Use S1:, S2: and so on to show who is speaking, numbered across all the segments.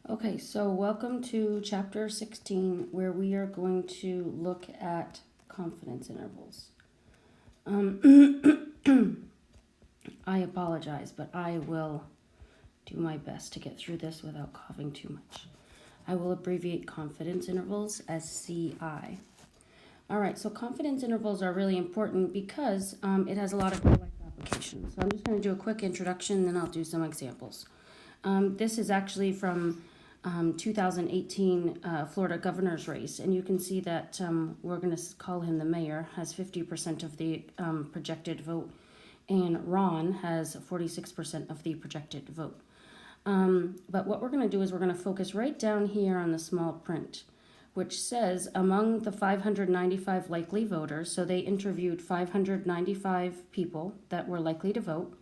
S1: Okay, so welcome to chapter 16, where we are going to look at confidence intervals. I apologize, but I will do my best to get through this without coughing too much. I will abbreviate confidence intervals as CI. All right, so confidence intervals are really important because it has a lot of real life applications. So I'm just going to do a quick introduction, then I'll do some examples. This is actually from 2018 Florida governor's race, and you can see that we're going to call him the mayor, has 50% of the projected vote, and Ron has 46% of the projected vote. But what we're going to do is we're going to focus right down here on the small print, which says among the 595 likely voters, so they interviewed 595 people that were likely to vote.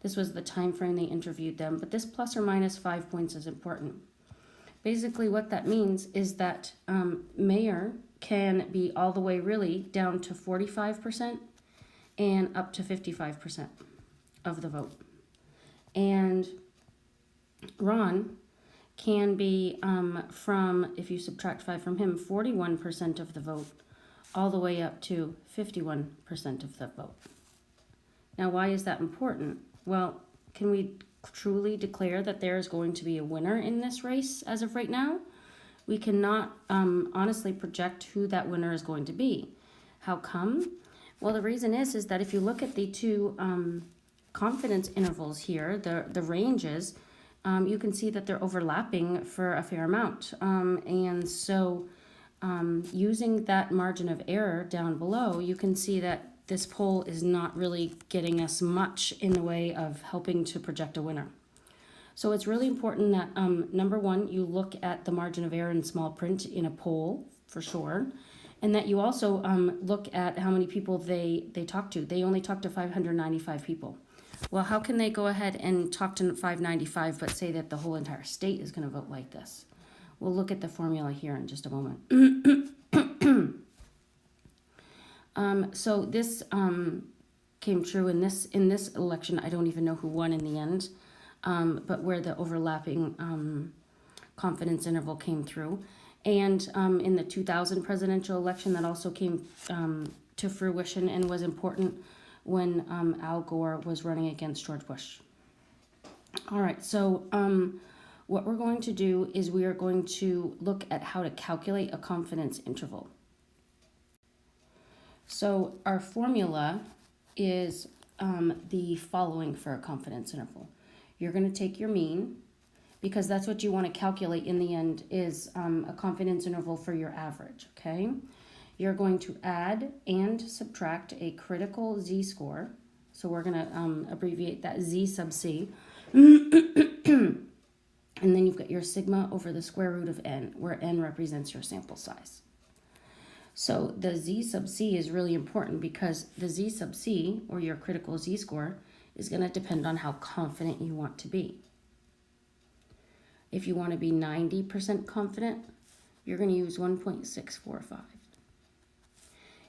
S1: This was the time frame they interviewed them, but this plus or minus 5 points is important. Basically what that means is that mayor can be all the way really down to 45% and up to 55% of the vote. And Ron can be from, if you subtract 5 from him, 41% of the vote all the way up to 51% of the vote. Now, why is that important? Well, can we truly declare that there is going to be a winner in this race as of right now? We cannot honestly project who that winner is going to be. How come? Well, the reason is that if you look at the two confidence intervals here, the ranges, you can see that they're overlapping for a fair amount. And so using that margin of error down below, you can see that this poll is not really getting us much in the way of helping to project a winner. So it's really important that, number one, you look at the margin of error in small print in a poll, for sure, and that you also look at how many people they talk to. They only talk to 595 people. Well, how can they go ahead and talk to 595 but say that the whole entire state is going to vote like this? We'll look at the formula here in just a moment. So this came true in this election. I don't even know who won in the end, but where the overlapping confidence interval came through. And in the 2000 presidential election, that also came to fruition and was important when Al Gore was running against George Bush. All right, so what we're going to do is we are going to look at how to calculate a confidence interval. So our formula is the following for a confidence interval. You're going to take your mean, because that's what you want to calculate in the end is a confidence interval for your average, okay? You're going to add and subtract a critical z-score. So we're going to abbreviate that z sub c. And then you've got your sigma over the square root of n, where n represents your sample size. So the z sub c is really important because the z sub c, or your critical z-score, is going to depend on how confident you want to be. If you want to be 90% confident, you're going to use 1.645.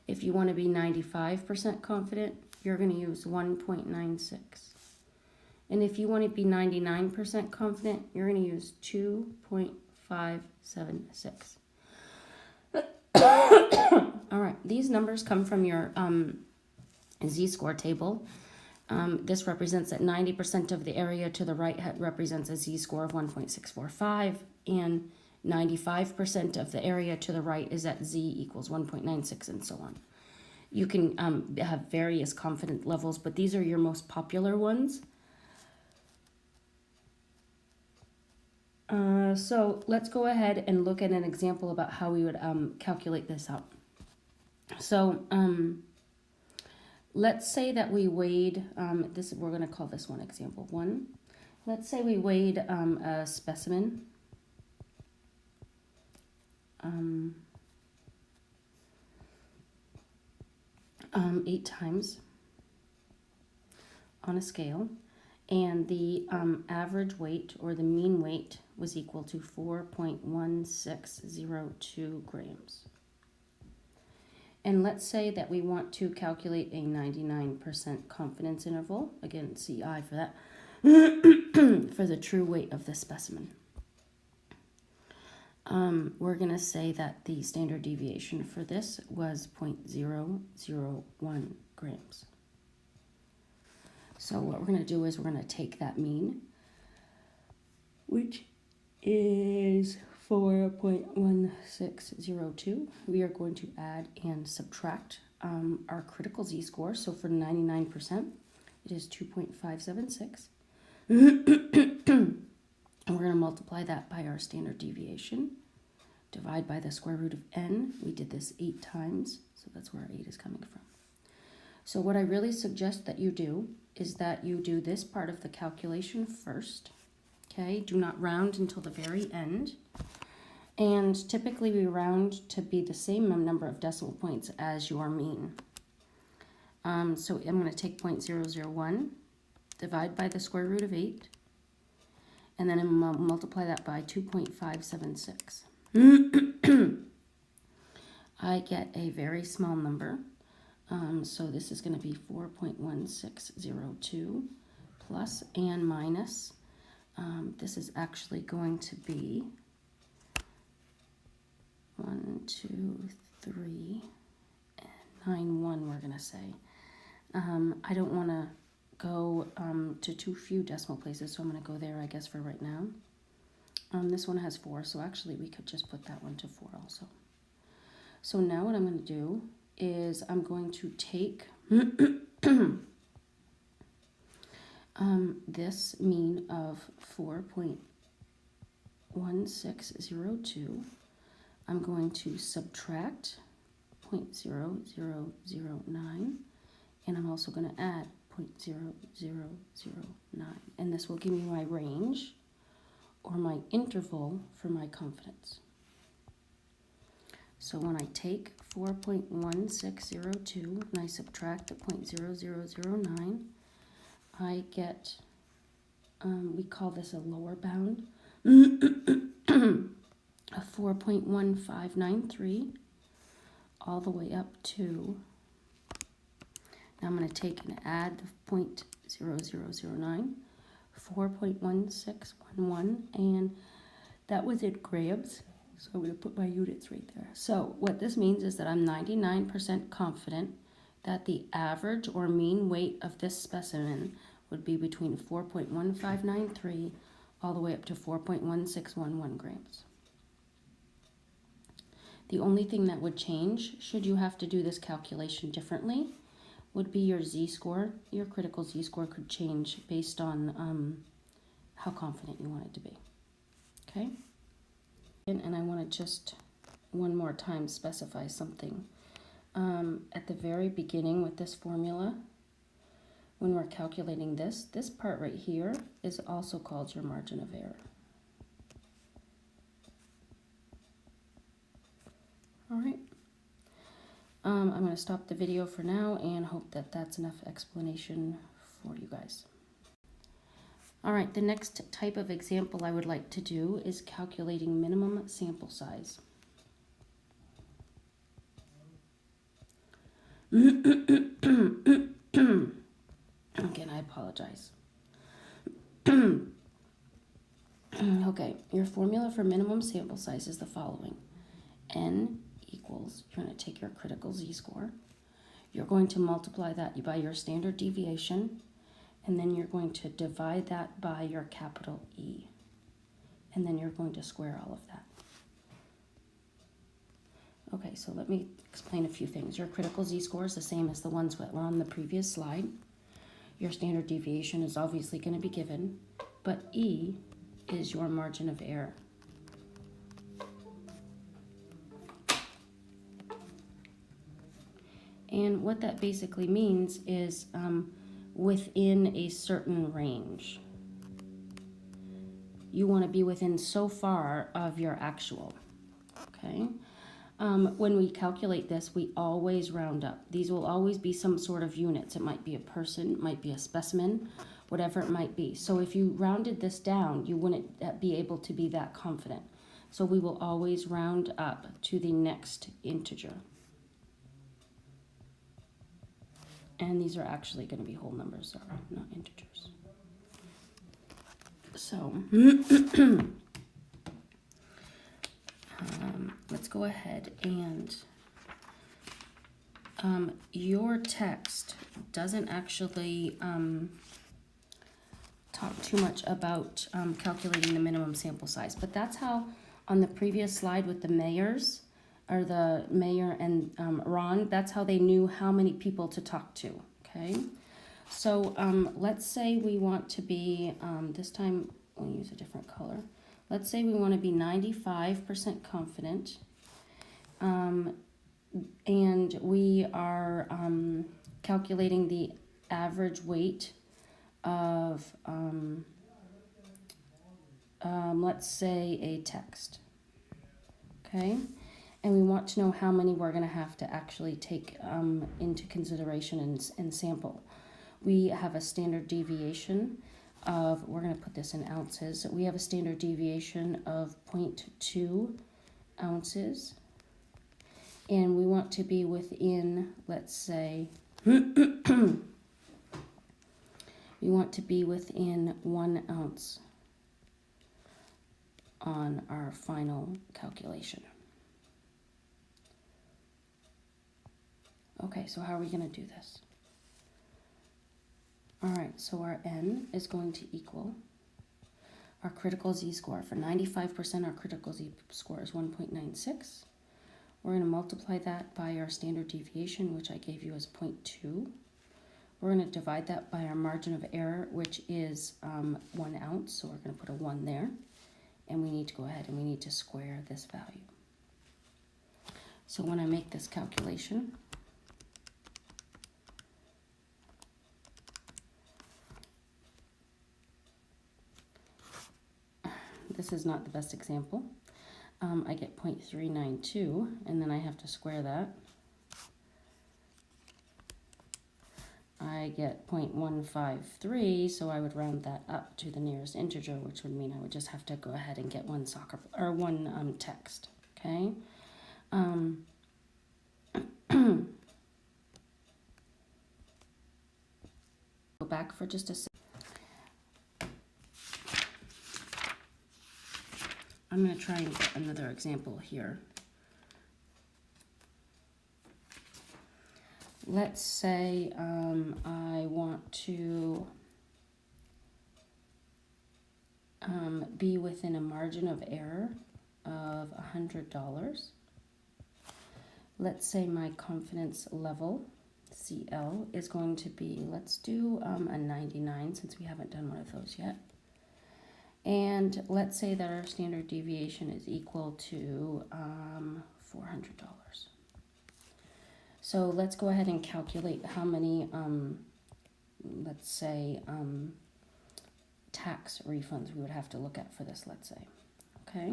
S1: If you want to be 95% confident, you're going to use 1.96. And if you want to be 99% confident, you're going to use 2.576. All right, these numbers come from your z-score table. This represents that 90% of the area to the right represents a z-score of 1.645, and 95% of the area to the right is at z equals 1.96, and so on. You can have various confidence levels, but these are your most popular ones. So let's go ahead and look at an example about how we would calculate this out. So let's say that we weighed, we're going to call this one example 1. Let's say we weighed a specimen. 8 times on a scale, and the average weight, or the mean weight, was equal to 4.1602 grams. And let's say that we want to calculate a 99% confidence interval, again CI for that, for the true weight of the specimen. we're going to say that the standard deviation for this was 0.001 grams. So what we're going to do is we're going to take that mean, which is 4.1602. We are going to add and subtract our critical z-score. So for 99%, it is 2.576. And we're going to multiply that by our standard deviation. Divide by the square root of n. We did this 8 times, so that's where 8 is coming from. So what I really suggest that you do is that you do this part of the calculation first. Okay, do not round until the very end. And typically we round to be the same number of decimal points as your mean. So I'm going to take 0.001, divide by the square root of 8, and then I'm going to multiply that by 2.576. I get a very small number. So this is going to be 4.1602 plus and minus. This is actually going to be 1, 2, 3, and 9, 1, we're going to say. I don't want to go to too few decimal places, so I'm going to go there, I guess, for right now. This one has 4, so actually we could just put that one to 4 also. So now what I'm going to do is I'm going to take this mean of 4.1602. I'm going to subtract 0.0009, and I'm also going to add 0.0009, and this will give me my range or my interval for my confidence. So when I take 4.1602 and I subtract the 0.0009, I get, we call this a lower bound, a 4.1593 all the way up to, now I'm going to take and add the 0.0009, 4.1611, and that was in grams. So I'm going to put my units right there. So what this means is that I'm 99% confident that the average or mean weight of this specimen would be between 4.1593 all the way up to 4.1611 grams. The only thing that would change, should you have to do this calculation differently, would be your z-score. Your critical z-score could change based on how confident you want it to be. Okay? And I want to just one more time specify something. At the very beginning with this formula, when we're calculating this part right here is also called your margin of error. All right. I'm going to stop the video for now and hope that that's enough explanation for you guys. All right, the next type of example I would like to do is calculating minimum sample size. Again, I apologize. Okay, your formula for minimum sample size is the following. N equals, you're going to take your critical z-score. You're going to multiply that by your standard deviation, and then you're going to divide that by your capital E. And then you're going to square all of that. Okay, so let me explain a few things. Your critical z-score is the same as the ones that were on the previous slide. Your standard deviation is obviously going to be given, but E is your margin of error. And what that basically means is within a certain range. You want to be within so far of your actual, okay? When we calculate this, we always round up. These will always be some sort of units. It might be a person, it might be a specimen, whatever it might be. So if you rounded this down, you wouldn't be able to be that confident. So we will always round up to the next integer. And these are actually going to be whole numbers, not integers. So, go ahead and your text doesn't actually talk too much about calculating the minimum sample size, but that's how on the previous slide with the mayors, or the mayor and Ron, that's how they knew how many people to talk to, okay? So let's say we want to be, this time we'll use a different color. Let's say we want to be 95% confident, and we are calculating the average weight of, let's say, a text, okay? And we want to know how many we're going to have to actually take into consideration and sample. We have a standard deviation of, we're going to put this in ounces, we have a standard deviation of 0.2 ounces. And we want to be within, let's say, we want to be within 1 ounce on our final calculation. Okay, so how are we going to do this? All right, so our N is going to equal our critical Z-score. For 95%, our critical Z-score is 1.96. We're going to multiply that by our standard deviation, which I gave you as 0.2. We're going to divide that by our margin of error, which is 1 ounce, so we're going to put a 1 there. And we need to go ahead and we need to square this value. So when I make this calculation, this is not the best example. I get 0.392, and then I have to square that. I get 0.153, so I would round that up to the nearest integer, which would mean I would just have to go ahead and get one text, okay? Go back for just a second. I'm going to try and get another example here. Let's say I want to be within a margin of error of $100. Let's say my confidence level, CL, is going to be, let's do a 99 since we haven't done one of those yet. And let's say that our standard deviation is equal to $400. So let's go ahead and calculate how many, let's say, tax refunds we would have to look at for this, let's say. Okay,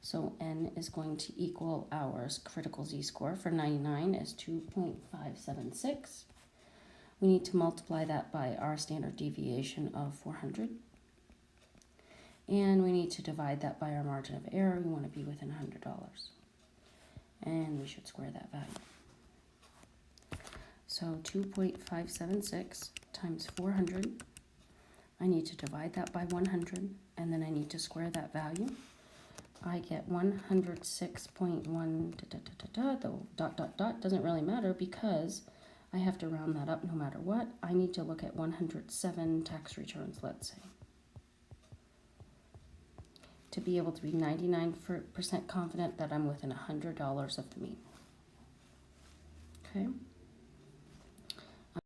S1: so N is going to equal our critical Z-score for 99 is 2.576. We need to multiply that by our standard deviation of 400. And we need to divide that by our margin of error. We want to be within $100. And we should square that value. So 2.576 times 400. I need to divide that by 100, and then I need to square that value. I get 106.1, the dot doesn't really matter because I have to round that up no matter what. I need to look at 107 tax returns, let's say, to be able to be 99% confident that I'm within $100 of the mean. Okay.